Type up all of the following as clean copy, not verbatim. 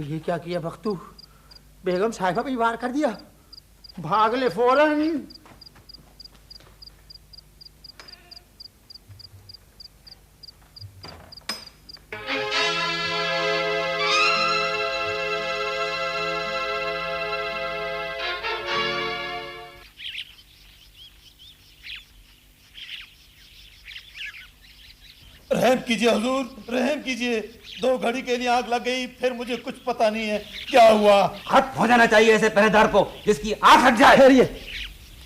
ये क्या किया बख्तू? बेगम साहिबा पे वार कर दिया। भाग ले फौरन। रहम कीजिए हुजूर, रहम कीजिए। 2 घड़ी के लिए आग लग गई, फिर मुझे कुछ पता नहीं है क्या हुआ। खत्म हो जाना चाहिए ऐसे पहरेदार को जिसकी आंख हट जाए। ठहरिए,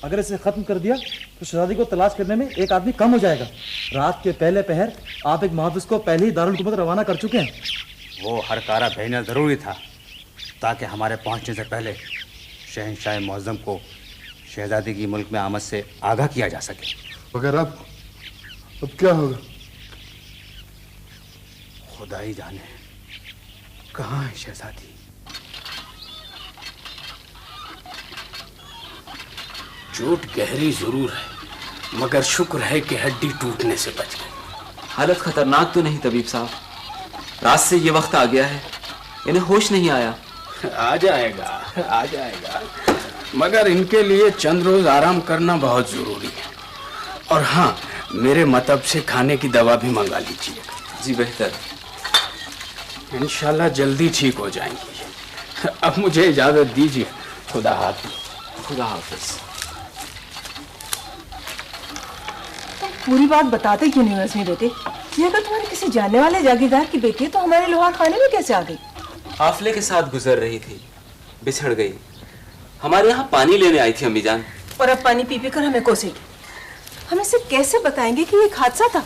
अगर इसे खत्म कर दिया तो शहजादी को तलाश करने में एक आदमी कम हो जाएगा। रात के पहले पहर आप एक मुहाफिज को पहले ही दारुल हुकूमत रवाना कर चुके हैं। वो हरकारा भेजना जरूरी था ताकि हमारे पहुंचने से पहले शहंशाह मुअज्जम को शहजादी की मुल्क में आमद से आगाह किया जा सके। मगर अब क्या होगा? खुदा ही जाने कहाँ है शहजादी। चोट गहरी जरूर है, मगर शुक्र है कि हड्डी टूटने से बच गई। हालत खतरनाक तो नहीं तबीब साहब? रात से ये वक्त आ गया है, इन्हें होश नहीं आया। आ जाएगा, आ जाएगा, मगर इनके लिए चंद रोज आराम करना बहुत जरूरी है। और हाँ, मेरे मतलब से खाने की दवा भी मंगा लीजिएगा। जी बेहतर। इंशाल्लाह जल्दी ठीक हो जाएंगी। अब मुझे इजाजत दीजिए। खुदा हाफिज। खुदा हाफिज। पूरी बात बताते क्यों नहीं रश्मि बेटे? ये अगर तुम्हारे किसी जानने वाले जागीरदार की बेटी है तो हमारे लोहार खाने में कैसे आ गई? काफिले के साथ गुजर रही थी, बिछड़ गई। हमारे यहाँ पानी लेने आई थी अम्मी जान। और अब पानी पी पी कर हमें कोसेगी। हम इसे कैसे बताएंगे कि ये एक हादसा था?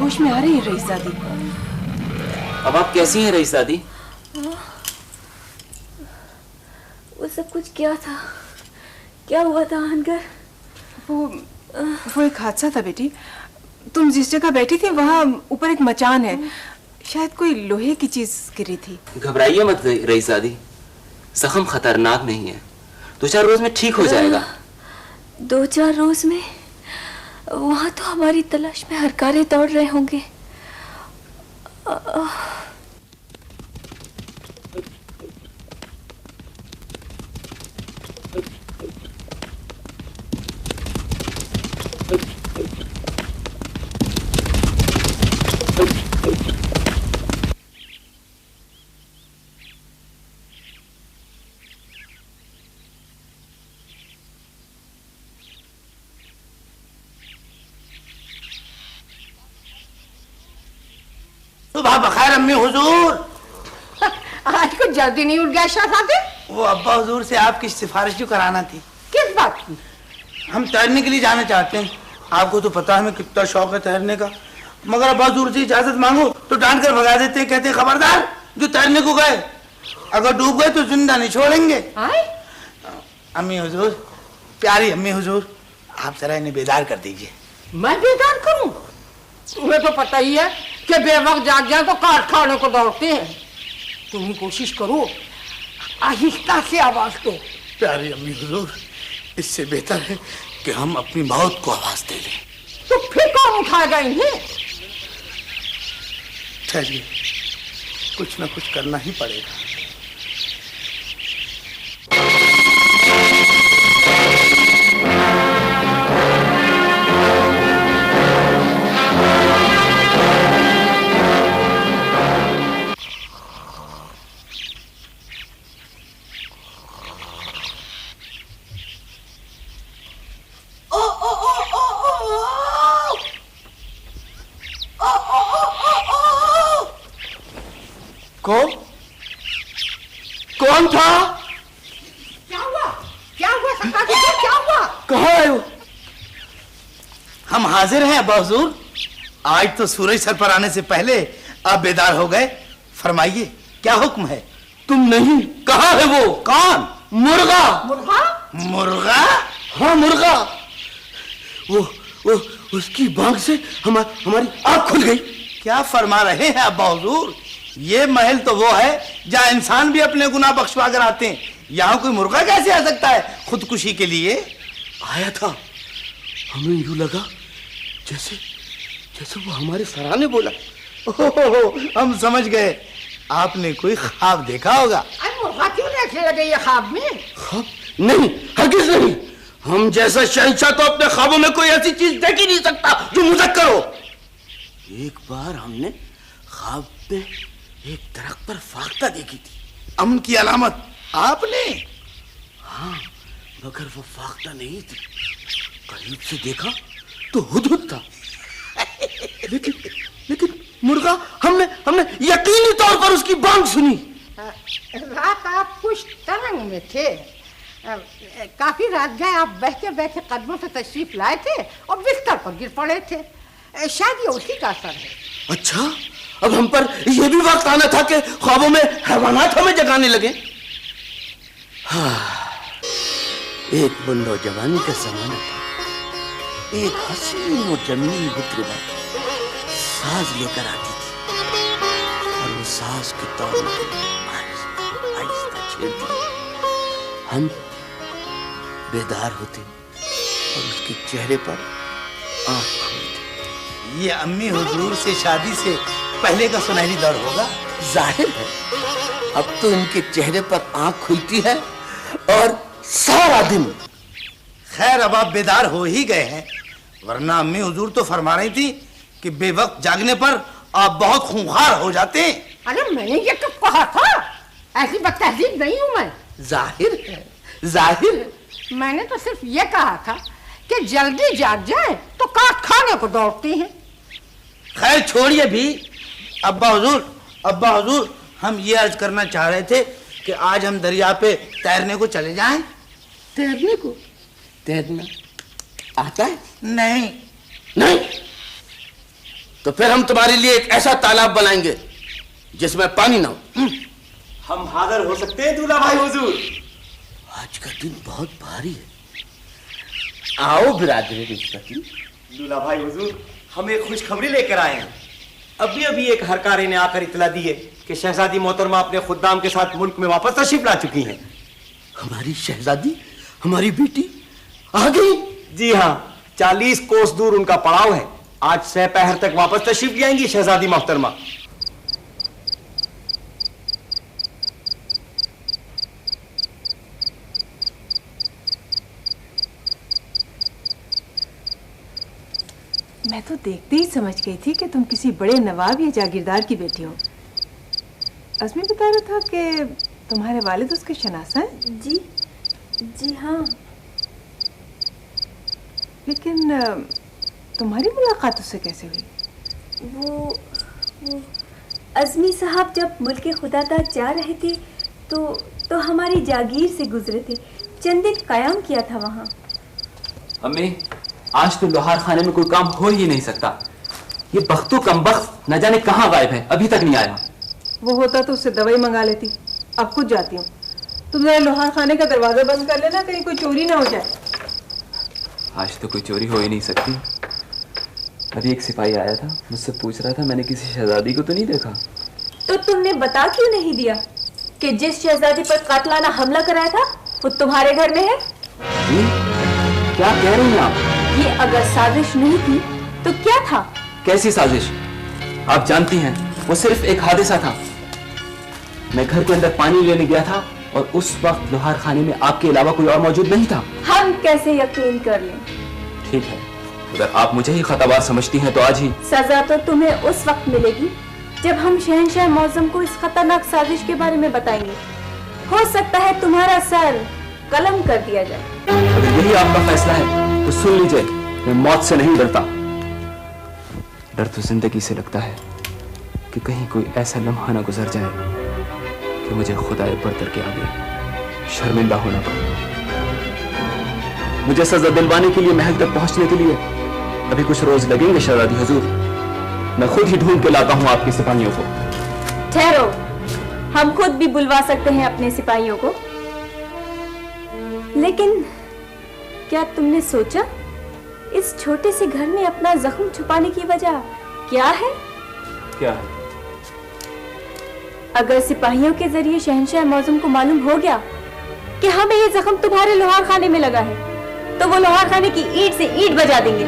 होश में आ रही है रईसजादी। अब आप कैसी हैं रईसजादी? वो सब कुछ क्या था? क्या हुआ था आनकर? वो एक हादसा था बेटी। तुम जिस जगह बैठी थी वहाँ ऊपर एक मचान है, शायद कोई लोहे की चीज गिरी थी। घबराइए मत रईसजादी, जख्म खतरनाक नहीं है, 2-4 रोज में ठीक हो जाएगा। 2-4 रोज में? वहाँ तो हमारी तलाश में हरकारे दौड़ रहे होंगे। सुबह बखैर अम्मी हुजूर। आज कुछ जल्दी नहीं उठ गया शहजादे? वो अब्बा हुजूर से आपकी सिफारिश जो कराना थी। किस बात की? हम तैरने के लिए जाना चाहते हैं। आपको तो पता है हमें कितना शौक है तैरने का, मगर अब्बा हुजूर से इजाजत मांगो तो डांट कर भगा देते हैं। कहते हैं खबरदार जो तैरने को गए, अगर डूब गए तो जिंदा नहीं छोड़ेंगे। अम्मी हुजूर, प्यारी अम्मी हुजूर, आप जरा इन्हें बेदार कर दीजिए। मैं बेदार करूं? तुम्हें तो पता ही है कि बेवक्त जाग जाए तो काट खाने को दौड़ते हैं। तुम कोशिश करो, आहिस्ता से आवाज दो। प्यारी अम्मी हुजूर, इससे बेहतर है कि हम अपनी मौत को आवाज दे दें। तो फिर कौन उठाएगा इन्हें? ठहरिए, कुछ ना कुछ करना ही पड़ेगा। कौन था? क्या हुआ? क्या हुआ सरकार? क्या हुआ? कहाँ है वो? हम हाजिर हैं अब्बा हुजूर। आज तो सूरज सर पर आने से पहले आप बेदार हो गए। फरमाइए क्या हुक्म है? तुम नहीं? कहाँ है वो? कौन? मुर्गा। मुर्गा? मुर्गा? हाँ मुर्गा। वो उसकी बांग से हमारी आँख खुल गई। क्या फरमा रहे हैं अब्बा हुजूर? ये महल तो वो है जहाँ इंसान भी अपने गुनाह बख्शवा कर आते हैं। यहाँ कोई मुर्गा कैसे आ सकता है खुदकुशी के लिए? आया था, हमें यूं लगा जैसे वो हमारे सराहने बोला। हम समझ गए, आपने कोई ख्वाब देखा होगा। अरे मुर्गा क्यों देखने लगे ये ख्वाब में? ख्वाब? नहीं, हरगिज नहीं। हम जैसा शहंशाह तो अपने ख्वाबों में कोई ऐसी चीज देख ही नहीं सकता जो मुज़क्कर हो। एक बार हमने ख्वाब में एक दरख्त पर फाख्ता देखी थी, अमन की अलामत। आपने? हाँ, मगर वो फाख्ता नहीं थी। करीब से देखा तो हुदहुद था। लेकिन मुर्गा, हमने यकीनी तौर पर उसकी बांग सुनी। रात आप कुछ तरंग में थे, काफी रात गए। आप बहते बहते कदमों से तशरीफ लाए थे और बिस्तर पर गिर पड़े थे। शायद ये उसी का असर है। अच्छा, अब हम पर यह भी वक्त आना था कि ख्वाबों में हैवानात हमें जगाने लगे। हाँ, एक बुल्लो जवानी का ज़माना था। एक हसीन और जमीन मुतरिबा साज लेकर आती थी और वो साज के तौर में आहिस्ता छेड़ती। हम बेदार होते और उसके चेहरे पर आंख खुलती। ये अम्मी हुजूर से शादी से पहले का सुनहरी दौर होगा। जाहिर है, अब तो इनके चेहरे पर आंख खुलती है और सारा दिन। खैर, अब आप बेदार हो ही गए हैं, वरना अम्मी हुजूर तो फरमा रही थी कि बेवक्त जागने पर आप बहुत खूंखार हो जाते हैं। अरे मैंने ये कब कहा था? ऐसी बदतहजीब नहीं हूं मैं। जाहिर है। मैंने तो सिर्फ ये कहा था कि जल्दी जाग जाए तो काट खाने को दौड़ती हैं। खैर छोड़िए भी। अब्बा हुजूर, हम ये अर्ज करना चाह रहे थे कि आज हम दरिया पे तैरने को चले जाएं। तैरने को? तैरना आता है? नहीं। तो फिर हम तुम्हारे लिए एक ऐसा तालाब बनाएंगे जिसमें पानी ना हो। हम हाजिर हो सकते हैं दूल्हा भाई हुजूर। आज का दिन बहुत भारी है। आओ बिरादरी रिश्वती। दूल्हा भाई हुजूर, हम एक खुशखबरी लेकर आए हैं। अभी एक हरकारे ने आकर इतला दी है कि शहजादी मोहतरमा अपने खुद्दाम के साथ मुल्क में वापस तशरीफ ला चुकी हैं। हमारी शहजादी, हमारी बेटी आ गई? जी हाँ, 40 कोस दूर उनका पड़ाव है। आज सहपहर तक वापस तशरीफ ले आएंगी शहजादी मोहतरमा। मैं तो देखते ही समझ गई थी कि तुम किसी बड़े नवाब या जागीरदार की बेटी हो। अज़मी बता रहा था कि तुम्हारे वालिद उसके शनासा हैं? जी हाँ। लेकिन तुम्हारी मुलाकात उससे कैसे हुई? वो अज़मी साहब जब मुल्क खुदादाद जा रहे थे तो हमारी जागीर से गुजरे थे। चंद दिन क़याम किया था वहाँ। अम्मी, आज तो लोहार खाने में कोई काम हो ही नहीं सकता। ये बख्तो कमबख्त न जाने कहाँ गायब है, अभी तक नहीं आया। वो होता तो उससे दवाई मंगा लेती। अब खुद जाती हूँ। तुम जरा लोहार खाने का दरवाजा बंद कर लेना, कहीं कोई चोरी ना हो जाए। आज तो कोई चोरी हो ही नहीं सकती। अभी एक सिपाही आया था, मुझसे पूछ रहा था मैंने किसी शहजादी को तो नहीं देखा। तो तुमने बता क्यों नहीं दिया कि जिस शहजादी पर कातलाना हमला कराया था वो तुम्हारे घर में है? क्या कह रही हैं आप? ये अगर साजिश नहीं थी तो क्या था? कैसी साजिश? आप जानती हैं, वो सिर्फ एक हादसा था। मैं घर के अंदर पानी लेने गया था और उस वक्त लोहार खाने में आपके अलावा कोई और मौजूद नहीं था। हम कैसे यकीन कर लें? ठीक है, अगर आप मुझे ही खताबाज समझती हैं तो आज ही। सजा तो तुम्हें उस वक्त मिलेगी जब हम शहंशाह मौज़म को इस खतरनाक साजिश के बारे में बताएंगे। हो सकता है तुम्हारा सर कलम कर दिया जाए। अगर यही आपका फैसला है तो सुन लीजिए, मैं मौत से नहीं डरता। डर तो जिंदगी से लगता है कि कहीं कोई ऐसा लम्हा ना गुजर जाए कि मुझे खुदाए बरतर के आगे शर्मिंदा होना पड़े। मुझे सजा दिलवाने के लिए महल तक पहुंचने के लिए अभी कुछ रोज लगेंगे शहजादी हुजूर। मैं खुद ही ढूंढ के लाता हूं आपके सिपाहियों को। ठहरो, हम खुद भी बुलवा सकते हैं अपने सिपाहियों को। लेकिन क्या तुमने सोचा इस छोटे से घर में अपना जख्म छुपाने की वजह क्या है? क्या? अगर सिपाहियों के जरिए शहंशाह मौज़म को मालूम हो गया कि हमें ये जख्म तुम्हारे लोहार खाने में लगा है तो वो लोहार खाने की ईंट से ईंट बजा देंगे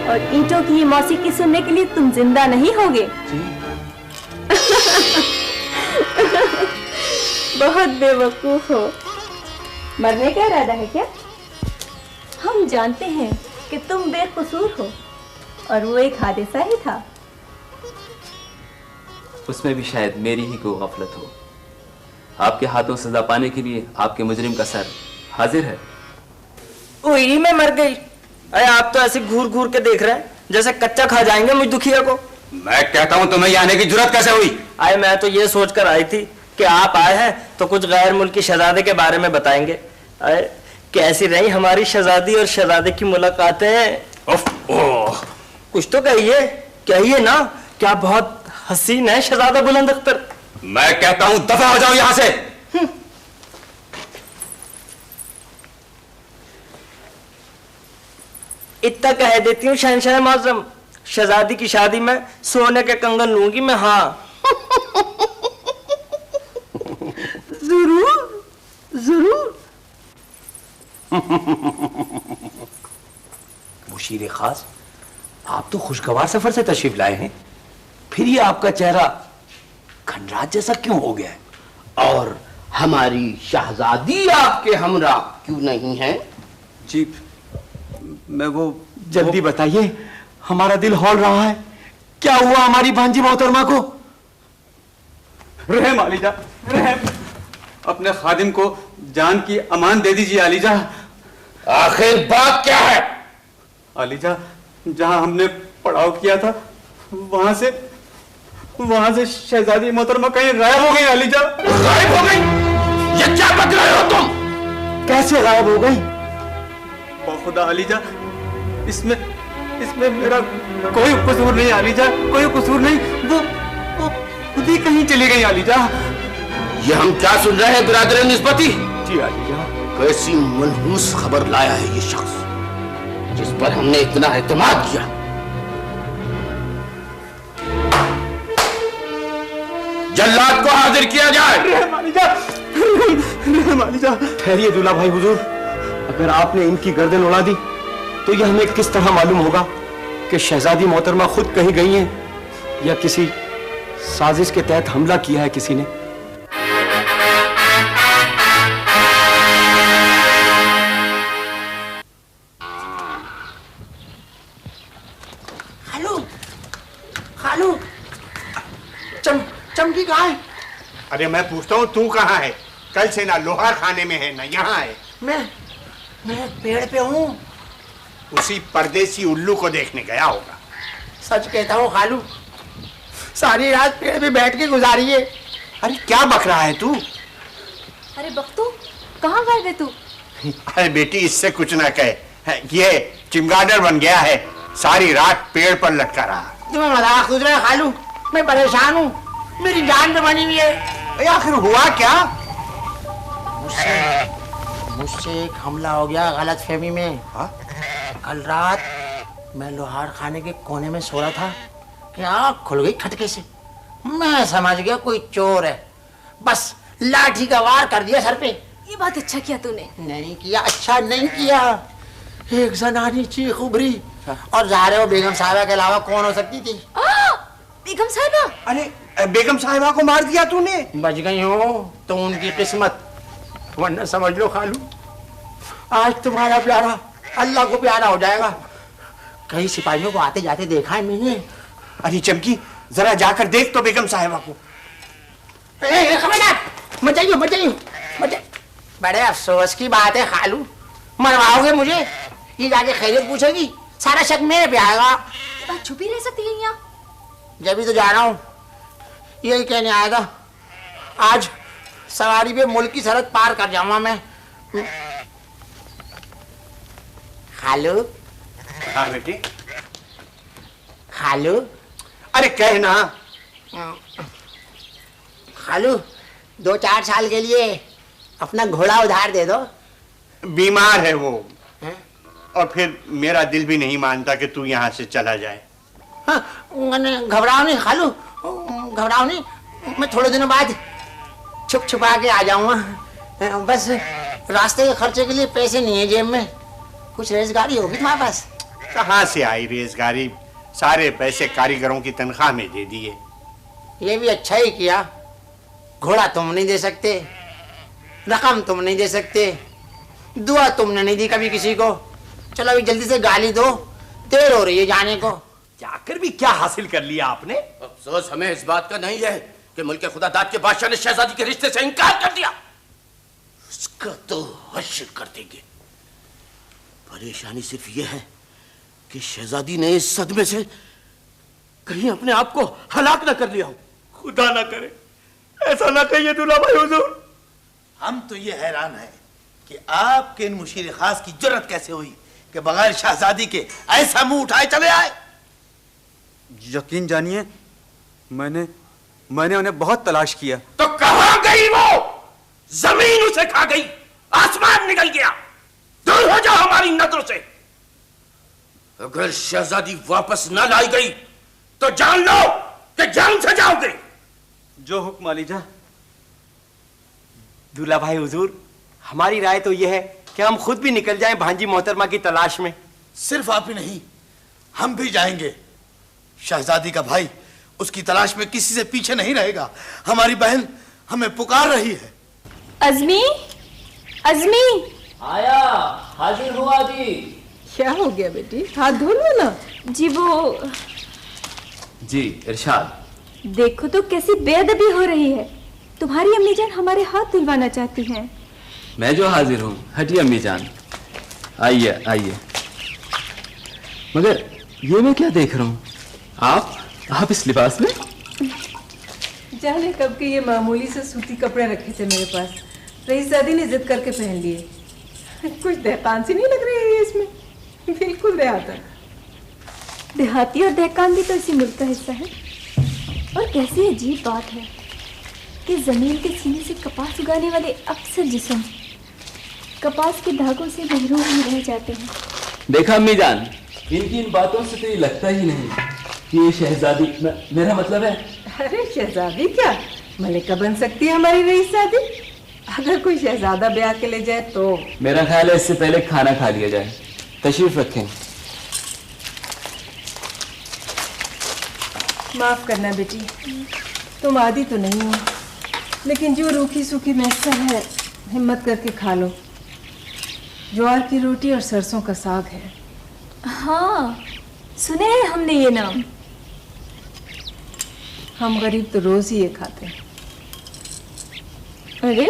और ईंटों की ये मौसीकी सुनने के लिए तुम जिंदा नहीं होगे। बहुत बेवकूफ हो। मरने का इरादा है क्या? हम जानते हैं कि तुम बेकसूर हो और वो एक हादसा ही था। उसमें भी शायद मेरी ही कोई गफलत हो। आपके हाथों सजा पाने के लिए आपके मुजरिम का सर हाजिर है। वही मैं मर गई। अरे आप तो ऐसे घूर घूर के देख रहे हैं जैसे कच्चा खा जाएंगे मुझ दुखिया को। मैं कहता हूं तुम्हें यहाँ आने की जरूरत कैसे हुई? अरे मैं तो ये सोचकर आई थी कि आप आए हैं तो कुछ गैर मुल्की शहजादे के बारे में बताएंगे। अरे कैसी रही हमारी शहजादी और शहजादे की मुलाकातें? कुछ तो कहिए, कहिए ना। क्या बहुत हसीन है शहजादा बुलंद अख्तर। मैं कहता हूं दफा हो जाओ यहां से। इतना कह देती हूँ शहंशाह मौज़म, शहजादी की शादी में सोने के कंगन लूंगी मैं। हाँ जरूर जरूर। मुशीर खास, आप तो खुशगवार सफर से तशरीफ लाए हैं, फिर ये आपका चेहरा खंडराज जैसा क्यों हो गया है? और हमारी शहजादी आपके हमरा क्यों नहीं है? जी मैं वो जल्दी बताइए, हमारा दिल हौल रहा है। क्या हुआ हमारी भांजी मोहतरमा को? रहम आलीजा, रहम। अपने खादिम को जान की अमान दे दीजिए आलीजा। आखिर बात क्या है? आलीजा, जहां हमने पड़ाव किया था वहां से शहजादी मोहतरमा कहीं गायब हो गई। आलीजा गायब हो गई? ये क्या बक रहे हो तुम? कैसे गायब हो गई? खुदा आलीजा, इसमें मेरा कोई कसूर नहीं आलीजा, कोई कसूर नहीं। वो खुद ही कहीं चली गई आलीजा। ये हम क्या सुन रहे हैं बिरादर निस्बती? जी आलीजा। कैसी मनहूस खबर लाया है ये शख्स जिस पर हमने इतना एतमाद किया। जल्लाद को हाजिर किया जाए। ठहरिए दूल्हा भाई हुजूर, अगर आपने इनकी गर्दन उड़ा दी तो यह हमें किस तरह मालूम होगा कि शहजादी मोहतरमा खुद कहीं गई हैं या किसी साजिश के तहत हमला किया है किसी ने। खालू, चमकी कहाँ है? अरे मैं पूछता हूँ तू कहाँ है? कल से ना लोहार खाने में है ना यहाँ है। मैं पेड़ पे हूँ। उसी परदेसी उल्लू को देखने गया होगा। सच कहता हूँ खालू, सारी रात पेड़ पे बैठ के गुजारी है। अरे क्या बक रहा है तू? अरे बख्तू, कहाँ गए थे तू? अरे बेटी इससे कुछ ना कहे, ये चिमगाडर बन गया है, सारी रात पेड़ पर लटका रहा। तुम्हें मजाक उड़ रहा है खालू? मैं परेशान हूँ, मेरी जान पे बनी हुई है। आखिर हुआ क्या? मुझसे एक हमला हो गया गलत फहमी में। कल रात मैं लोहार खाने के कोने में सो रहा था कि आँख खुल गई खटके से। मैं समझ गया कोई चोर है, बस लाठी का वार कर दिया सर पे। ये बात अच्छा किया तूने। नहीं किया, अच्छा नहीं किया। एक जनानी चीख उभरी और ज़ाहिर है वो बेगम साहिबा के अलावा कौन हो सकती थी? बेगम साहिबा? अरे बेगम साहिबा को मार दिया तूने? बच गई हो तो उनकी किस्मत, वरना समझ लो खालू आज तुम्हारा प्यारा अल्लाह को प्यारा हो जाएगा। कई सिपाहियों को आते जाते देखा है मैंने। अरे चमकी, जरा जाकर देख तो बेगम साहिबा को। खबरदार, मत जाइए। बड़े अफसोस की बात है खालू, मरवाओगे मुझे? ये जाके खैरियत पूछेगी, सारा शक मेरे पे आएगा। बात छुपी रह सकती है यहाँ? जब भी तो जा रहा हूँ, यही कहने आएगा। आज सवारी पे मुल्क की सरहद पार कर जाऊंगा मैं। खालू। हाँ बेटी। खालू। अरे कह ना। खालू, 2-4 साल के लिए अपना घोड़ा उधार दे दो। बीमार है वो है? और फिर मेरा दिल भी नहीं मानता कि तू यहाँ से चला जाए। हाँ, घबराओ नहीं खालू, घबराओ नहीं। मैं थोड़े दिनों बाद छुपा के आ जाऊंगा। बस रास्ते के खर्चे के लिए पैसे नहीं है जेब में। कुछ रेज़गारी होगी तुम्हारे पास? कहाँ से आई रेजगारी? सारे पैसे कारीगरों की तनख्वाह में दे दिए। ये भी अच्छा ही किया। घोड़ा तुम नहीं दे सकते, रकम तुम नहीं दे सकते, दुआ तुमने नहीं दी कभी किसी को। चलो अभी जल्दी से गाली दो, देर हो रही है जाने को। जाकर भी क्या हासिल कर लिया आपने? अफसोस हमें इस बात का नहीं है कि मुल्क खुदादाद के बादशाह ने शहजादी के रिश्ते से इनकार कर दिया। उसका तो हश्र कर देंगे। परेशानी सिर्फ यह है कि शहजादी ने इस सदमे से कहीं अपने आप को हलाक न कर लिया हो। खुदा ना करे, ऐसा ना कहिए दूल्हा भाई हुजूर। हम तो ये हैरान हैं कि आपके इन मुशीर खास की जरूरत कैसे हुई कि बगैर शहजादी के ऐसा मुंह उठाए चले आए। यकीन जानिए, मैंने उन्हें बहुत तलाश किया। तो कहां गई वो? जमीन उसे खा गई, आसमान निकल गया। दूर हो जाओ हमारी नजरों से। अगर शहजादी वापस न लाई गई तो जान लो कि जान से जाओगे। जो हुक्म वालीजा। दूल्हा भाई हुजूर, हमारी राय तो यह है कि हम खुद भी निकल जाएं भांजी मोहतरमा की तलाश में। सिर्फ आप ही नहीं, हम भी जाएंगे। शहजादी का भाई उसकी तलाश में किसी से पीछे नहीं रहेगा। हमारी बहन हमें पुकार रही है। अज़मी, अज़मी। आया, हाजिर हुआ जी। क्या हो गया बेटी, हाथ धो लो ना। जी वो जी इरशाद। देखो तो कैसी बेअदबी हो रही है। तुम्हारी अम्मी जान हमारे हाथ धुलवाना चाहती हैं। मैं जो हाजिर हूँ। हटिए अम्मी जान, आइए आइए। मगर ये मैं क्या देख रहा हूँ? आप इस लिबास में? जाने कब के ये मामूली से सूती कपड़े रखे थे मेरे पास, रईसजादी ने जिद करके पहन लिए। कुछ दहकान सी नहीं लग रही है इसमें, बिल्कुल देहातन। देहाती और दहकान भी तो इसी मुल्क का हिस्सा है। और कैसी अजीब बात है कि जमीन के सीने से कपास उगाने वाले अक्सर जिस्म कपास के धागों से महरूम ही रह जाते हैं। देखा अम्मी जान, इनकी इन बातों से तो ये लगता ही नहीं कि ये शहजादी, मेरा मतलब है। अरे शहजादी क्या, मलिका बन सकती है हमारी रईसजादी। अगर कोई शहजादा ब्याह के ले जाए तो मेरा ख्याल है इससे पहले खाना खा लिया जाए। तशरीफ रखें। माफ करना बेटी, तुम आदी तो नहीं हो, लेकिन जो रूखी सूखी मैसर है हिम्मत करके खा लो। ज्वार की रोटी और सरसों का साग है। हाँ, सुने हैं हमने ये नाम। हम गरीब तो रोज ही ये खाते हैं। अरे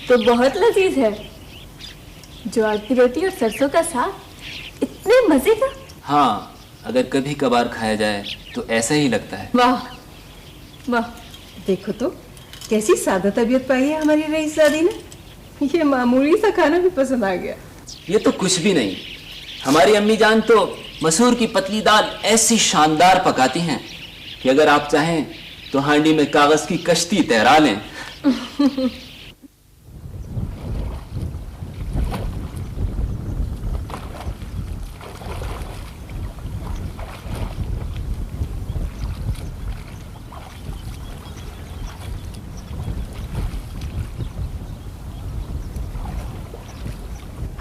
तो बहुत लजीज है। ज्वार की रोटी और सरसों का साग, इतने मजे का। हाँ, अगर कभी कभार खाया जाए तो ऐसा ही लगता है। वाह वाह, देखो तो कैसी सादा तबीयत पाई है हमारी रईसजादी ने। ये मामूली सा खाना भी पसंद आ गया। ये तो कुछ भी नहीं। हमारी अम्मी जान तो मसूर की पतली दाल ऐसी शानदार पकाती हैं कि अगर आप चाहें तो हांडी में कागज की कश्ती तैरा लें।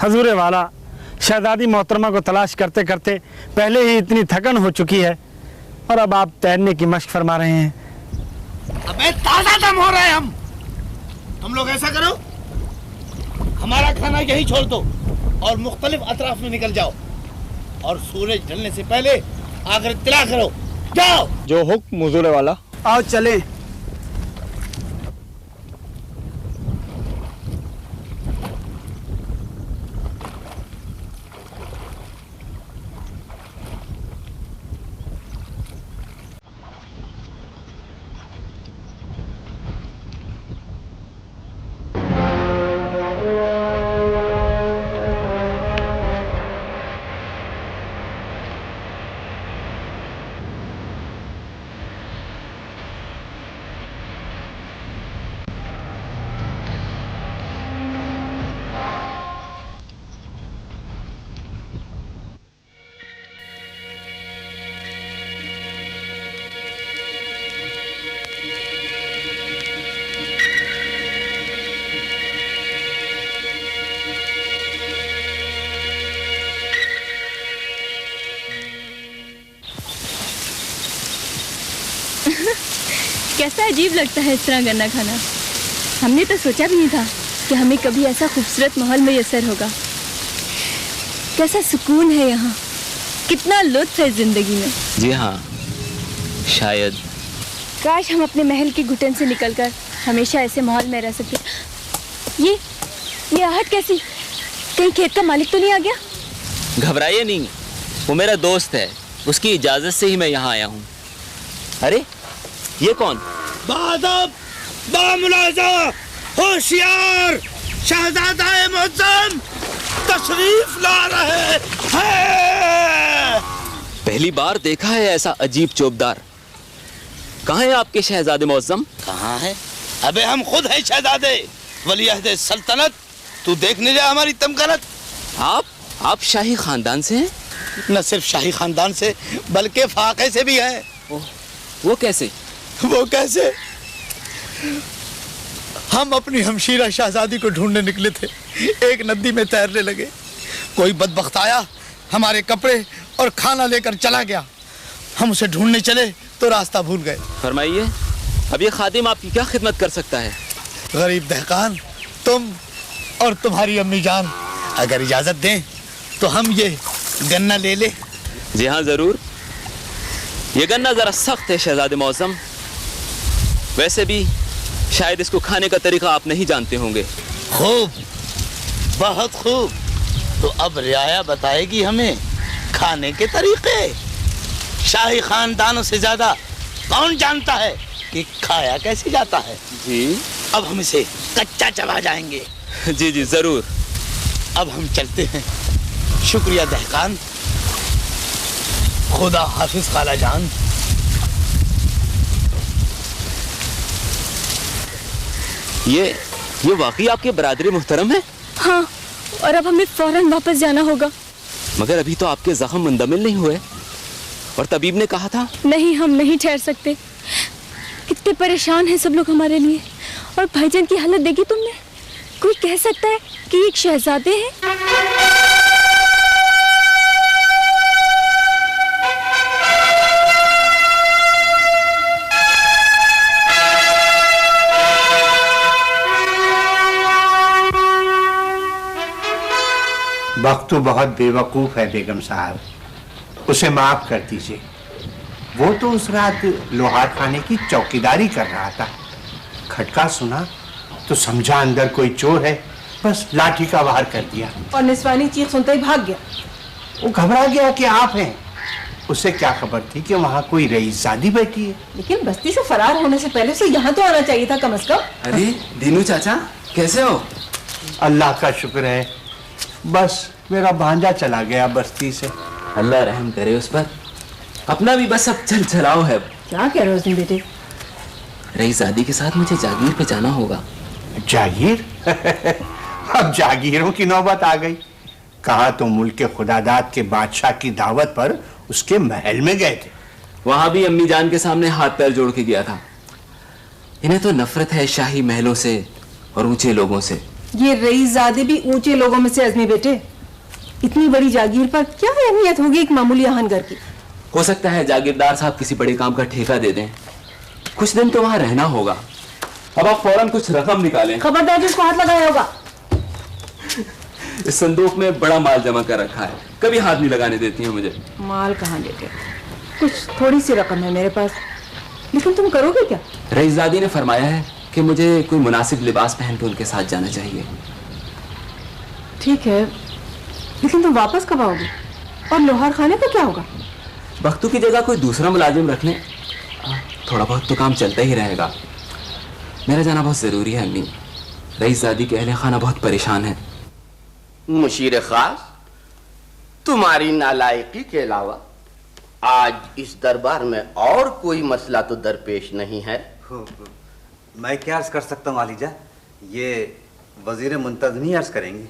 हजूरे वाला, शहजादी मोहतरमा को तलाश करते करते पहले ही इतनी थकन हो चुकी है और अब आप तैरने की मशक फरमा रहे हैं। अबे ताजा दम हो रहे हैं हम। तुम लोग ऐसा करो, हमारा खाना यही छोड़ दो और मुख्तलिफ अतराफ में निकल जाओ और सूरज ढलने से पहले आकर इत्तला करो। जाओ। जो हुक्म हुजूरे वाला। आओ चले। कैसा अजीब लगता है इस तरह गन्ना खाना। हमने तो सोचा भी नहीं था कि हमें कभी ऐसा खूबसूरत माहौल मैसर होगा। कैसा सुकून है यहाँ, कितना लुत्फ है जिंदगी में। जी हाँ, शायद काश हम अपने महल के घुटन से निकलकर हमेशा ऐसे माहौल में रह सकते। ये आहट कैसी? कहीं खेत का मालिक तो नहीं आ गया? घबराइए नहीं, वो मेरा दोस्त है, उसकी इजाजत से ही मैं यहाँ आया हूँ। अरे ये कौन? बादब, बामुलाजा, होशियार, शहजादा मुअज्जम तशरीफ ला रहे हैं। पहली बार देखा है ऐसा अजीब चौबदार। कहाँ है आपके शहजादे मुअज्जम? कहाँ है? अबे हम खुद हैं शहजादे, वलीअहद सल्तनत। तू देख नहीं रहा हमारी तमकनत? आप शाही खानदान से हैं? न सिर्फ शाही खानदान से बल्कि फाके से भी हैं। वो कैसे? वो कैसे? हम अपनी हमशीरा शहजादी को ढूंढने निकले थे, एक नदी में तैरने लगे। कोई बदबख्त आया, हमारे कपड़े और खाना लेकर चला गया। हम उसे ढूंढने चले तो रास्ता भूल गए। फरमाइए, अब ये खादिम आपकी क्या खिदमत कर सकता है? गरीब दहकान, तुम और तुम्हारी अम्मी जान अगर इजाजत दें तो हम ये गन्ना ले ले। जी हाँ जरूर। ये गन्ना जरा सख्त है शहजादे मौसम, वैसे भी शायद इसको खाने का तरीका आप नहीं जानते होंगे। खूब, बहुत खूब। तो अब रियाया बताएगी हमें खाने के तरीके। शाही खानदानों से ज्यादा कौन जानता है कि खाया कैसे जाता है? जी अब हम इसे कच्चा चबा जाएंगे। जी जी जरूर। अब हम चलते हैं। शुक्रिया दहकान, खुदा हाफिज खाला जान। ये वाकई आपके बरादरी मुहतरम है? हाँ, और अब हमें फौरन वापस जाना होगा। मगर अभी तो आपके जख्म मुंदमिल नहीं हुए और तबीब ने कहा था। नहीं, हम नहीं ठहर सकते। कितने परेशान हैं सब लोग हमारे लिए। और भाईजान की हालत देखी तुमने? कोई कह सकता है कि एक शहजादे हैं? बख्तू बहुत बेवकूफ़ है बेगम साहब, उसे माफ़ कर दीजिए। वो तो उस रात लोहार खाने की चौकीदारी कर रहा था। खटका सुना तो समझा अंदर कोई चोर है, बस लाठी का वार कर दिया और निस्वानी चीख सुनते ही भाग गया। वो घबरा गया कि आप हैं। उसे क्या खबर थी कि वहाँ कोई रईसजादी बैठी है। लेकिन बस्ती से फरार होने से पहले उसे यहाँ तो आना चाहिए था कम से कम। अरे दीनू चाचा, कैसे हो? अल्लाह का शुक्र है, बस मेरा भांजा चला गया बस्ती से। अल्लाह रहम करे उस पर। अपना भी बस अब चल चलाओ है। क्या कह रहे हो तुम बेटे? रईसजादी के साथ मुझे जागीर पे जाना होगा। जागीर? अब जागीरों की नौबत आ गई। कहा तो मुल्क के खुदादाद के बादशाह की दावत पर उसके महल में गए थे। वहां भी अम्मी जान के सामने हाथ पैर जोड़ के गया था। इन्हें तो नफरत है शाही महलों से और ऊंचे लोगों से। ये रईसजादे भी ऊंचे लोगों में से अजमी बेटे। इतनी बड़ी जागीर पर क्या अहमियत होगी एक मामूली आहनगर की? हो सकता है जागीरदार साहब किसी बड़े काम का ठेका दे दें। कुछ दिन तो वहां रहना होगा। अब आप फौरन कुछ रकम निकालें। खबरदार जिसको हाथ लगाया होगा। इस संदूक में बड़ा माल जमा कर रखा है, कभी हाथ नहीं लगाने देती है मुझे। माल कहाँ लेके? कुछ थोड़ी सी रकम है मेरे पास, लेकिन तुम करोगे क्या? रईसजादी ने फरमाया है कि मुझे कोई मुनासिब लिबास पहन के उनके साथ जाना चाहिए। ठीक है, लेकिन तुम वापस कब आओगे? और लोहार खाने का क्या होगा? बख्तू की जगह कोई दूसरा मुलाजिम रख लें, थोड़ा बहुत तो काम चलता ही रहेगा। मेरा जाना बहुत जरूरी है अम्मी। रईसजादी के अहले खाना बहुत परेशान है। मुशीर खास, तुम्हारी नालायकी के अलावा आज इस दरबार में और कोई मसला तो दरपेश नहीं है। मैं क्या अर्ज कर सकता हूँ वालिजा? ये वजीर मुंतज़मी अर्ज करेंगे।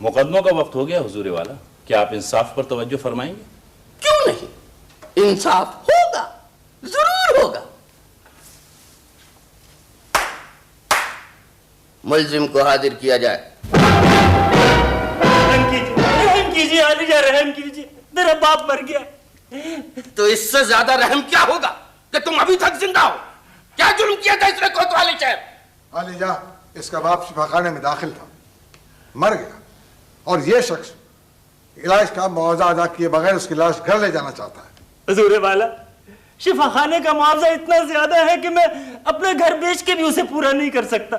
मुकदमों का वक्त हो गया हुजूर वाला, क्या आप इंसाफ पर तवज्जो फरमाएंगे? क्यों नहीं, इंसाफ होगा, जरूर होगा। मुल्जिम को हाजिर किया जाए। रहम कीजिए आलिजा, रहम कीजिए, मेरा बाप मर गया। तो इससे ज्यादा रहम क्या होगा कि तुम अभी तक जिंदा हो? क्या जुल्म किया था इसने कोतवाली शहर? आलिजा, इसका बाप शिफाखाने में दाखिल था, मर गया, और ये शख्स इलाज का मुआवजा अदा किए बगैर उसकी लाश घर ले जाना चाहता है। हुजूर वाला, शिफाखाने का मुआवजा इतना ज्यादा है कि मैं अपने घर बेच के भी उसे पूरा नहीं कर सकता।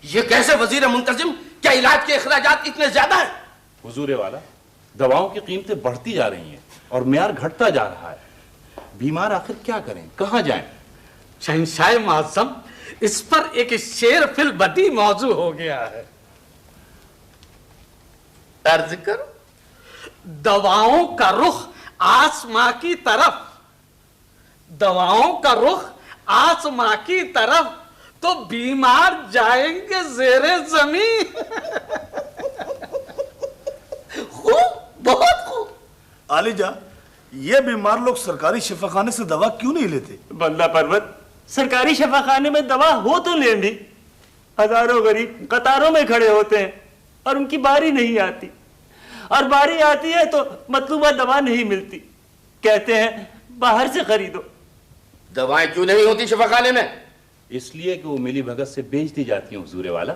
ये कैसे वजीर मुंतजिम, क्या इलाज के अखराजात इतने ज्यादा है? हुजूर वाला, दवाओं की कीमतें बढ़ती जा रही हैं और मेयार घटता जा रहा है। बीमार आखिर क्या करें, कहां जाएं? शहंशाह मुअज़्ज़म, इस पर एक शेर फिल बदी मौजू हो गया है। अर्ज करो। दवाओं का रुख आसमां की तरफ, दवाओं का रुख आसमां की तरफ, तो बीमार जाएंगे ज़ेरे ज़मीन। खूब, बहुत खूब। आलिजा, ये बीमार लोग सरकारी शिफाखाने से दवा क्यों नहीं लेते? बंदा पर्वत, सरकारी शिफाखाने में दवा हो तो ले भी, हजारों गरीब कतारों में खड़े होते हैं और उनकी बारी नहीं आती, और बारी आती है तो मतलूबा दवा नहीं मिलती, कहते हैं बाहर से खरीदो। दवाएं क्यों नहीं होती शिफाखाने में? इसलिए कि वो मिली भगत से बेच दी जाती हैं हुजूर वाला।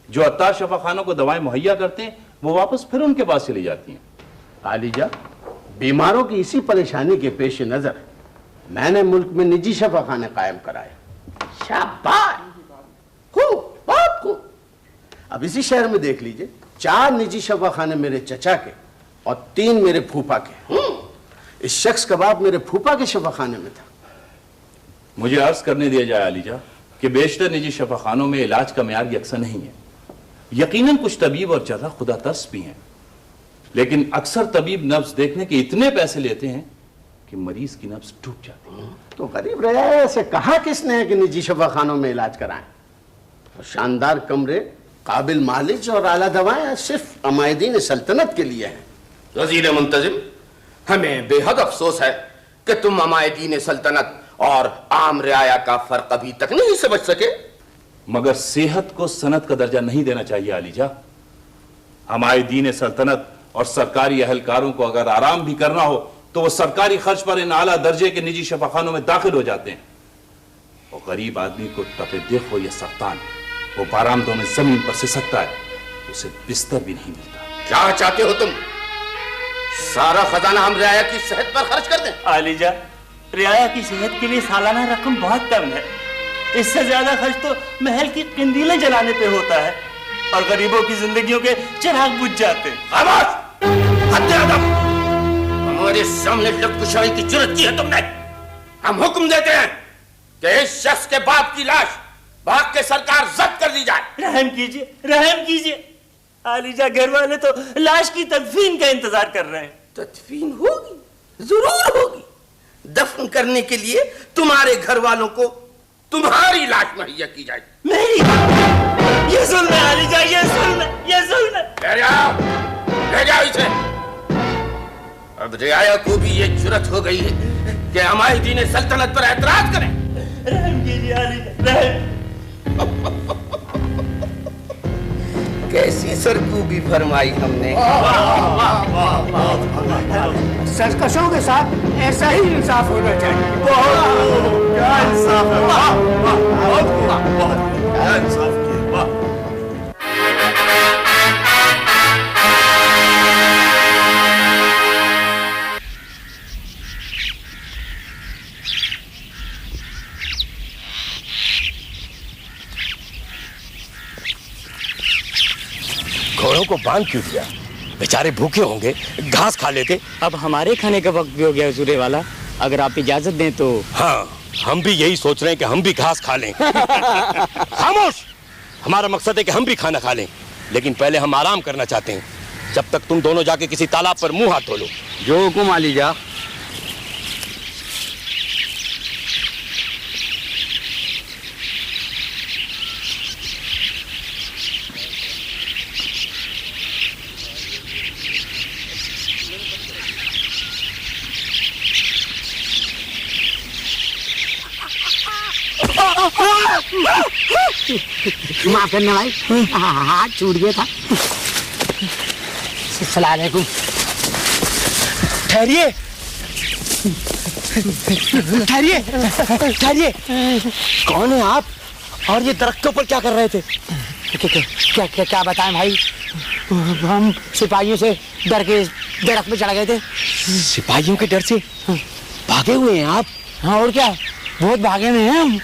जो अत्तार शिफाखानों को दवाएं मुहैया करते हैं वो वापस फिर उनके पास चली जाती हैं। आलिजा, बीमारों की इसी परेशानी के पेश नजर मैंने मुल्क में निजी शफाखाने कायम कराए। शाबाश, खूब, बहुत खूब। अब इसी शहर में देख लीजिए, 4 निजी शफाखाने मेरे चचा के और 3 मेरे फूफा के। इस शख्स का बाप मेरे फूफा के शफाखाने में था। मुझे अर्ज करने दिया जाए आलिजा कि बेशतर निजी शफाखानों में इलाज का मेयार यकसा नहीं है। यकीनन कुछ तबीब और जर्रा खुदा तरस भी हैं, लेकिन अक्सर तबीब नब्ज देखने के इतने पैसे लेते हैं कि मरीज की नब्ज टूट जाती है। तो गरीब रहा से कहा किसने है कि निजी शफाखानों में इलाज कराएं? तो शानदार कमरे, काबिल मालिक और आला दवाएं सिर्फ अमायदीन सल्तनत के लिए हैं। वजीर मुंतजिम, हमें बेहद अफसोस है कि तुम अमायदीन सल्तनत और आम रियाया का फर्क अभी तक नहीं समझ सके। मगर सेहत को सनत का दर्जा नहीं देना चाहिए आलिजा। हमारे दीन सल्तनत और सरकारी अहलकारों को अगर आराम भी करना हो तो वो सरकारी खर्च पर इन आला दर्जे के निजी शफाखानों में दाखिल हो जाते हैं। और गरीब आदमी को तपे देख हो या सरतान, वो बारामदों में जमीन पर से सकता है, उसे बिस्तर भी नहीं मिलता। क्या चाहते हो तुम? सारा खजाना हम रियाया की सेहत पर खर्च कर दें? आलिजा, रियाया की सेहत के लिए सालाना रकम बहुत कम है। इससे ज्यादा खर्च तो महल की किंदीलें जलाने पे होता है और गरीबों की जिंदगियों के चिराग बुझ जाते हैं। हमारे सामने लबकुशाई की जुर्रत की है तुमने। हम हुक्म देते हैं कि इस शख्स के बाप की लाश भाग के सरकार जब्त कर दी जाए। रहम कीजिए, रहम कीजिए। आलिजा, घर वाले तो लाश की तदफीन का इंतजार कर रहे हैं। तदफीन होगी, जरूर होगी। दफन करने के लिए तुम्हारे घर वालों को तुम्हारी लाश मुहैया की जाएगी। मेरी? ये जुल्म है आलिजा, ये जुल्म है, ये जुल्म है। ले जाओ इसे। अब रियाया को भी ये जुर्रत हो गई है कि हमारे दीन सल्तनत पर एतराज करें। रहम कीजिए आलिजा, रहम। कैसी सरकूबी फरमाई हमने। सरकशों के साथ ऐसा ही इंसाफ होना चाहिए। क्या इंसाफ है, वाह वाह, बहुत क्या इंसाफ किया, वाह। घोड़ों को बांध क्यों दिया? बेचारे भूखे होंगे, घास खा लेते। अब हमारे खाने का वक्त भी हो गया हुजूर वाला, अगर आप इजाजत दें तो। हाँ, हम भी यही सोच रहे हैं कि हम भी घास खा लें। खामोश! हमारा मकसद है कि हम भी खाना खा लें, लेकिन पहले हम आराम करना चाहते हैं। जब तक तुम दोनों जाके किसी तालाब पर मुंह हाथ धो लो। जो हुकुम आलिजा। माफ करना भाई, हाथ छूट गया था। सलाम अलैकुम। ठहरिए, ठहरिए ठहरिए, कौन है आप और ये दरख्तों पर क्या कर रहे थे? क्या क्या क्या बताएं भाई, हम सिपाहियों से डर के दरख्त पे चढ़ गए थे। सिपाहियों के डर से भागे हुए हैं आप? हाँ और क्या, बहुत भागे में हैं हम।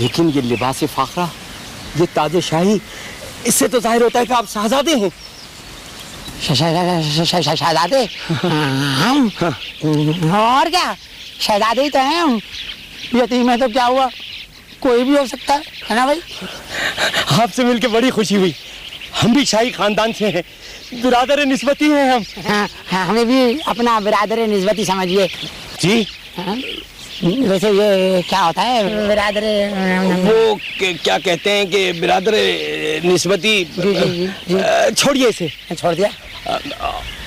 लेकिन ये लिबास फाखरा, ये ताजे शाही, इससे तो जाहिर होता है कि आप शहजादे हैं। शहजादे? हम और क्या, शहजादे ही तो हैं हम। यतीम है तो क्या हुआ, कोई भी हो सकता है ना भाई? आपसे मिलकर बड़ी खुशी हुई। हम भी शाही खानदान से हैं, बिरादर निस्बती हैं हम। हाँ, हमें भी अपना बिरादर निस्बती समझिए जी। वैसे ये क्या होता है बिरादर? वो क्या कहते हैं कि बिरादर निस्बती। छोड़िए इसे। छोड़ दिया।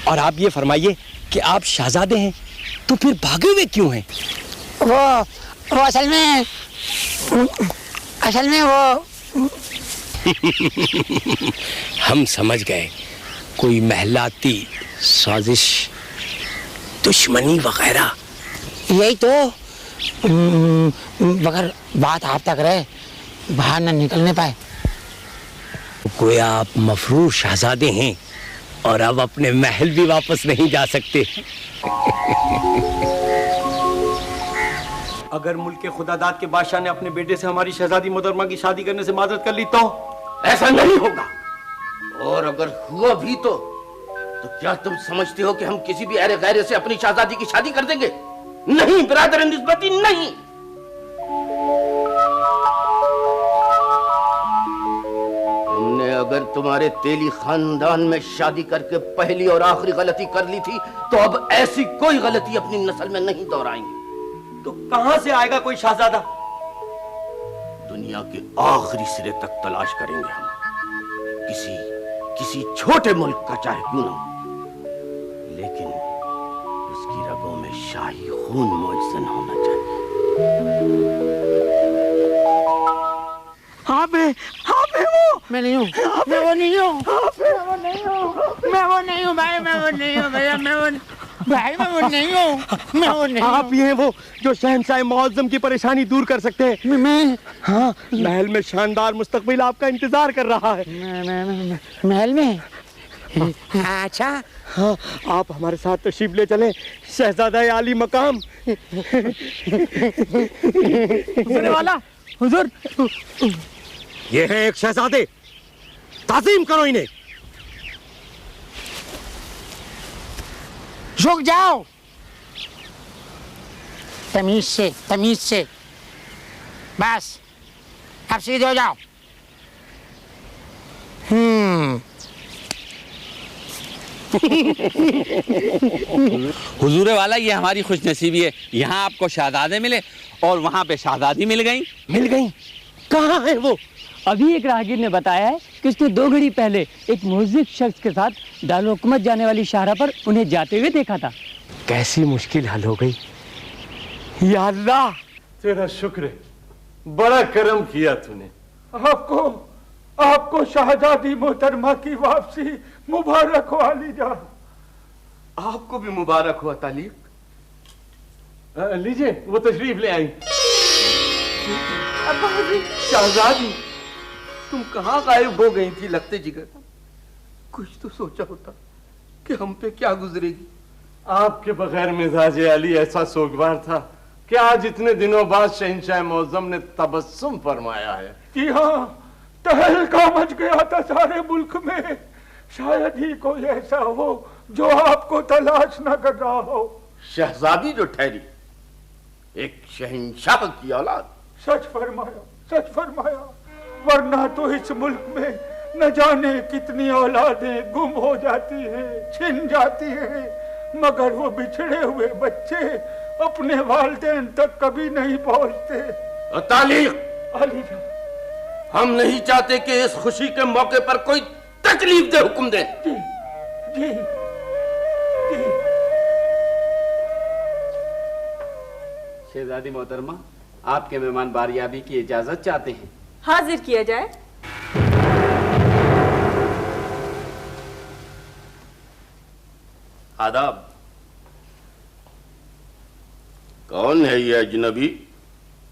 और आप ये फरमाइए कि आप शहजादे हैं तो फिर भागे हुए क्यों हैं? वो असल में वो हम समझ गए, कोई महलाती साजिश, दुश्मनी वगैरह। यही तो, मगर बात आप तक रहे, बाहर न निकलने पाए। गोया आप मफरूर शहजादे हैं और अब अपने महल भी वापस नहीं जा सकते। अगर मुल्क के खुदादाद के बादशाह ने अपने बेटे से हमारी शहजादी मोहतरमा की शादी करने से माजरत कर ली तो? ऐसा नहीं होगा, और अगर हुआ भी तो क्या तुम समझते हो कि हम किसी भी अहरे गैरे से अपनी शहजादी की शादी कर देंगे? नहीं बिरादर निस्बती, नहीं। हमने अगर तुम्हारे तेली खानदान में शादी करके पहली और आखिरी गलती कर ली थी तो अब ऐसी कोई गलती अपनी नस्ल में नहीं दोहराएंगे। तो कहां से आएगा कोई शहजादा? दुनिया के आखिरी सिरे तक तलाश करेंगे हम, किसी छोटे मुल्क का चाहे क्यों ना हो, लेकिन उसकी रगों में शाही खून मौजूद होना चाहिए। आप है वो? मैं नहीं हूँ, मैं वो नहीं हूँ, मैं वो नहीं हूँ भाई, मैं वो नहीं हूँ भैया, मैं वो भाई, मैं वो नहीं हूँ, मैं वो नहीं हूँ। आप ही हैं वो जो शहंशाह मुअज़्ज़म की परेशानी दूर कर सकते हैं। मैं? हाँ, महल में शानदार मुस्तकबिल आपका इंतजार कर रहा है। महल में? अच्छा। हाँ, आप हमारे साथ तशरीफ ले चलें, शहजादा आली मकाम। वाला हुजूर, ये है एक शहजादे, ताज़ीम करो इन्हें। रुक जाओ, तमीज से बस, अब सीधे हो जाओ। हुजूर वाला, ये हमारी खुशनसीबी है, यहाँ आपको शहजादे मिले और वहाँ पे शहजादी मिल गई। कहाँ है वो? अभी एक राहगीर ने बताया है कि उसने 2 घड़ी पहले एक मुअज़्ज़िब शख्स के साथ दारुल हुकूमत जाने वाली शाहरा पर उन्हें जाते हुए देखा था। कैसी मुश्किल हल हो गई। या अल्लाह, तेरा शुक्र है, बड़ा करम किया तूने। आपको शहजादी मोहतरमा की वापसी मुबारक हो अली जान। आपको भी मुबारक हो तालीक। लीजिए, वो तशरीफ ले आई। शहजादी, तुम कहाँ गायब हो गई थी लगते जिगर? कुछ तो सोचा होता कि हम पे क्या गुजरेगी। आपके बगैर मिजाज अली ऐसा सोगवार था कि आज इतने दिनों बाद शहंशाह मुअज़्ज़म ने तबस्सुम फरमाया है। जी हाँ, तहलका मच गया था सारे मुल्क में। शायद ही कोई ऐसा हो जो आपको तलाश न कर रहा हो। शहजादी जो ठहरी एक शहंशाह की औलाद। सच फरमाया, वरना तो इस मुल्क में न जाने कितनी औलादें गुम हो जाती हैं, छिन जाती हैं, मगर वो बिछड़े हुए बच्चे अपने वालिदैन तक कभी नहीं पहुंचते। तालीक, हम नहीं चाहते कि इस खुशी के मौके पर कोई तकलीफ दे हुक्म दे। जी। शहजादी मोहतरमा, आपके मेहमान बारियाबी की इजाजत चाहते हैं। हाजिर किया जाए। आदाब। कौन है ये अजनबी?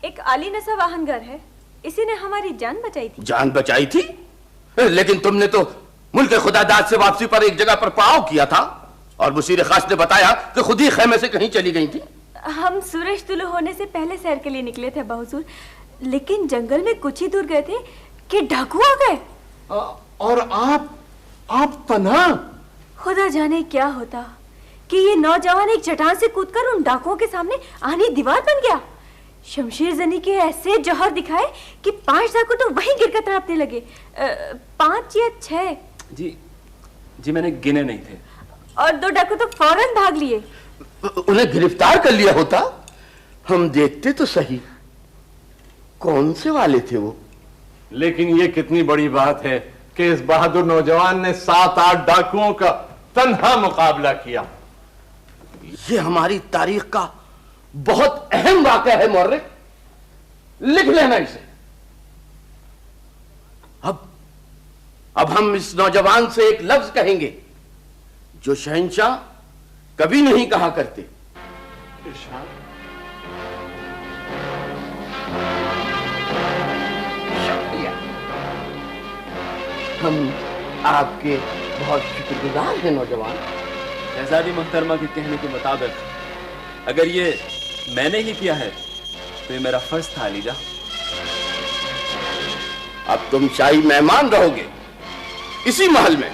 एक आली नसा वाहनगर है, इसी ने हमारी जान बचाई थी। जान बचाई थी? लेकिन तुमने तो मुल्क खुदादाद से वापसी पर एक जगह पर पड़ाव किया था और मुसीर खास ने बताया कि खुद ही खेमे से कहीं चली गई थी। हम सूरज तुलू होने से पहले सैर के लिए निकले थे बहुजूर, लेकिन जंगल में कुछ ही दूर गए थे कि डाकू आ गए। और आप तन्हा? खुदा जाने क्या होता कि ये नौजवान एक चट्टान से कूदकर उन डाकुओं के सामने आनी दीवार बन गया। शमशीर जनी के ऐसे जौहर दिखाए कि 5 डाकू तो वहीं गिरकर तड़पने लगे। 5 या 6? जी मैंने गिने नहीं थे। और 2 डाकू तो फौरन भाग लिए। उन्हें गिरफ्तार कर लिया होता, हम देखते तो सही कौन से वाले थे वो। लेकिन ये कितनी बड़ी बात है कि इस बहादुर नौजवान ने 7-8 डाकुओं का तन्हा मुकाबला किया। ये हमारी तारीख का बहुत अहम वाक़या है मौर्य, लिख लेना इसे। अब हम इस नौजवान से एक लफ्ज कहेंगे जो शहंशाह कभी नहीं कहा करते। हम आपके बहुत शुक्रगुजार हैं नौजवान। शहजादी मोहतरमा के कहने के मुताबिक अगर ये मैंने ही किया है तो ये मेरा फर्ज था अलीजा। अब तुम शाही मेहमान रहोगे इसी महल में,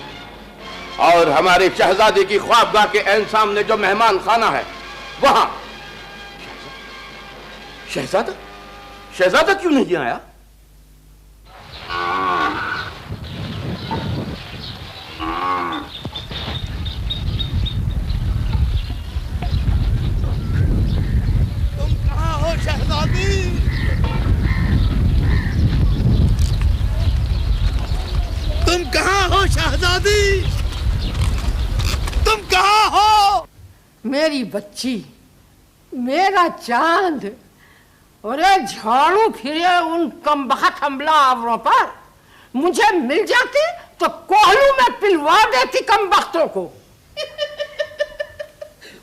और हमारे शहजादे की ख्वाबगाह के ऐन सामने जो मेहमान खाना है वहां। शहजादा क्यों नहीं आया? तुम कहां हो शहजादी? तुम कहां हो शहजादी? तुम कहां हो? मेरी बच्ची, मेरा चांद, अरे झाड़ू फिरे उन कमबख्त हमला आवरों पर। मुझे मिल जाती तो कोहलू में पिलवा देती कमबख्तों को।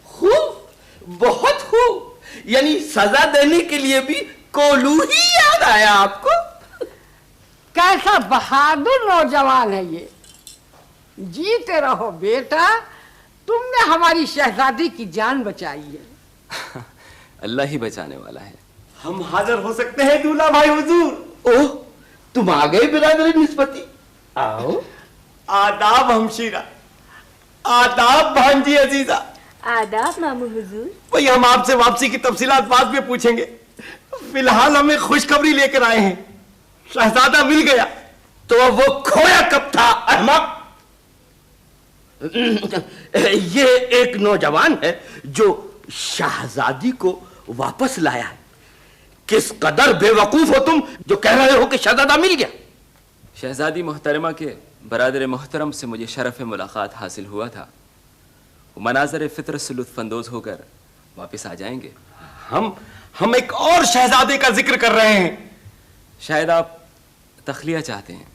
खूब, बहुत खूब। यानी सजा देने के लिए भी कोलू ही याद आया आपको? कैसा बहादुर नौजवान है ये। जीते रहो बेटा, तुमने हमारी शहजादी की जान बचाई है। अल्लाह ही बचाने वाला है। हम हाजिर हो सकते हैं दूल्हा भाई हुजूर। ओह, तुम आ गए बिरादर निस्बती। आओ। आदाब हमशीरा, आदाब भांजी अजीजा। आदाब मामू हुजूर। भाई हम आपसे वापसी की तफसीलात बाद में पूछेंगे, फिलहाल हमें खुशखबरी लेकर आए हैं, शहजादा मिल गया। तो वो खोया कब था अहमक? ये एक नौजवान है जो शहजादी को वापस लाया है। किस कदर बेवकूफ हो तुम जो कह रहे हो कि शहजादा मिल गया। शहजादी मोहतरमा के बरादर मोहतरम से मुझे शरफ मुलाकात हासिल हुआ था। वो मनाजर फितर से लुत्फानंदोज होकर वापस आ जाएंगे। हम एक और शहजादे का जिक्र कर रहे हैं। शायद आप तखलिया चाहते हैं।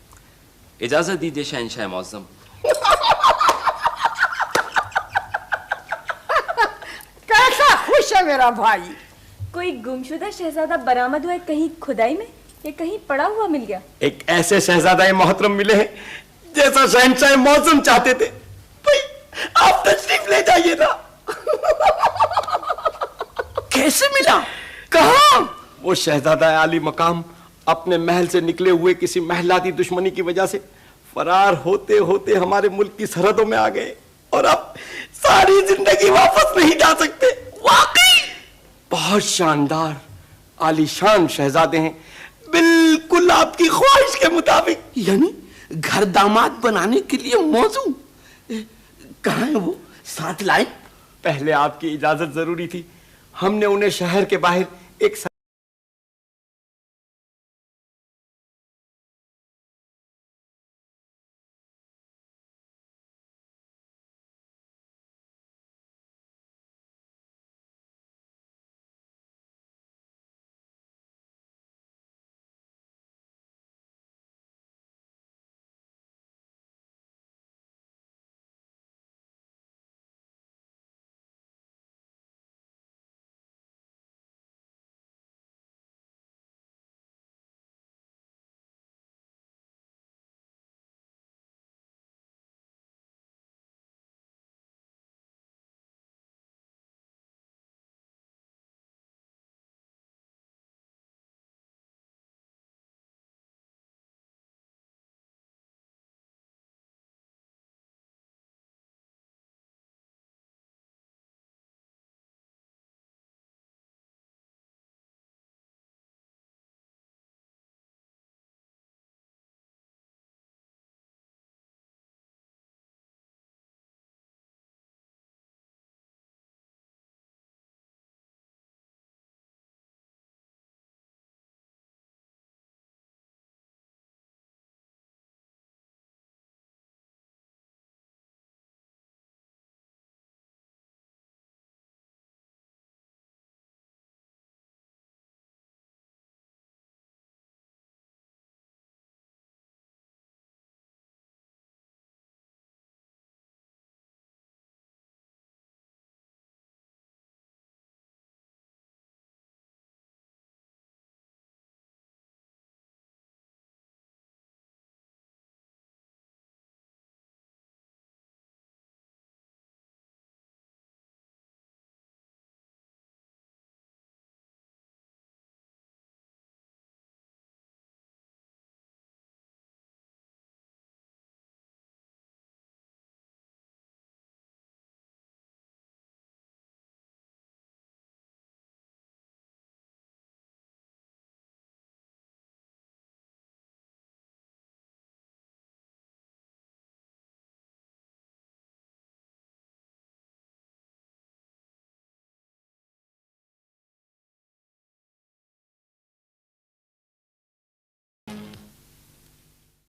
इजाजत दीजिए शहंशाह मौज़म। कैसा खुश है मेरा भाई। कोई गुमशुदा शहजादा बरामद हुआ कहीं खुदाई में या कहीं पड़ा हुआ मिल गया? एक ऐसे शहजादा मोहतरम मिले हैं जैसा शहंशाह मौसम चाहते थे। भाई आप तशरीफ ले जाइए ना। कैसे मिला? कहां? वो शहजादा आली मकाम अपने महल से निकले हुए किसी महलाती दुश्मनी की वजह से फरार होते होते हमारे मुल्क की सरहदों में आ गए और अब सारी जिंदगी वापस नहीं जा सकते। वाकई बहुत शानदार आलीशान शहजादे हैं, बिल्कुल आपकी ख्वाहिश के मुताबिक। यानी घर दामाद बनाने के लिए मौजूद। कहाँ है वो? साथ लाए? पहले आपकी इजाजत जरूरी थी। हमने उन्हें शहर के बाहर एक